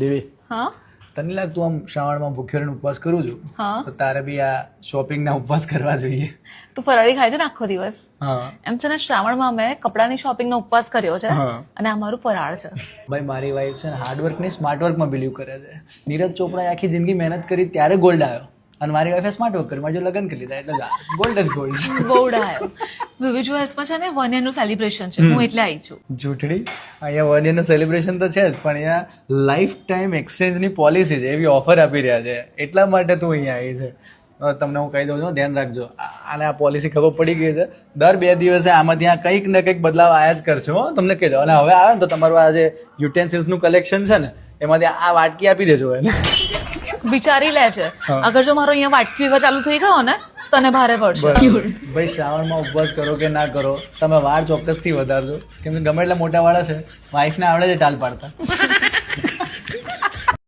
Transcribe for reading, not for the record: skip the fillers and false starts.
દેવી હા તને લાગ તું આમ શ્રાવણમાં ભૂખ્યો રહીને ઉપવાસ કરું છું હા તો તારે બી આ શોપિંગના ઉપવાસ કરવા જોઈએ. તું ફરાળી ખાય છે ને આખો દિવસ હા એમ છે ને શ્રાવણમાં મેં કપડાની શોપિંગનો ઉપવાસ કર્યો છે હા. અને આ મારું ફરાળ છે. ભાઈ મારી વાઈફ છે ને હાર્ડવર્ક ને સ્માર્ટ વર્કમાં બિલીવ કરે છે. નીરજ ચોપરાએ આખી જિંદગી મહેનત કરી ત્યારે ગોલ્ડ આવ્યો અને મારી વાઈફે સ્માર્ટ વર્ક કર્યું. મારે જો લગ્ન કરી લીધા એટલે ગોલ્ડ જ ગોલ્ડ છે. ગોલ્ડ આવ્યો વિઝ્યુઅલ્સમાં છે ને 1 year નું સેલિબ્રેશન છે હું એટલે આવી છું. જૂઠડી અહીંયા 1 year નું સેલિબ્રેશન તો છે જ પણ અહીંયા લાઈફ ટાઈમ એક્સચેન્જની પોલિસી છે એવી ઓફર આપી રહ્યા છે એટલા માટે તું અહીંયા આવી છે. હવે તમને હું કહી દઉં છું ધ્યાન રાખજો આને આ પોલિસી ખબર પડી ગઈ છે દર 2 દિવસે આમાં ત્યાં કંઈક ને કંઈક બદલાવ આવ્યા જ કરશે હો તમને કહેજો. અને હવે આવે ને તો તમારું આ જે યુટેન્સિલ્સનું કલેક્શન છે ને એમાંથી આ વાટકી આપી દેજો એને. વિચારી લે છે અગર જો મારો અહીંયા વાટકી વિવા ચાલુ થઈ ગયો ને તો તને ભારે પડશે. ભાઈ શ્રાવણમાં ઉપવાસ કરો કે ના કરો તમે વાળ ચોક્કસથી વધારજો કેમ કે ગમે એટલા મોટા વાળા છે વાઈફને આવડે છે ટાલ પાડતા.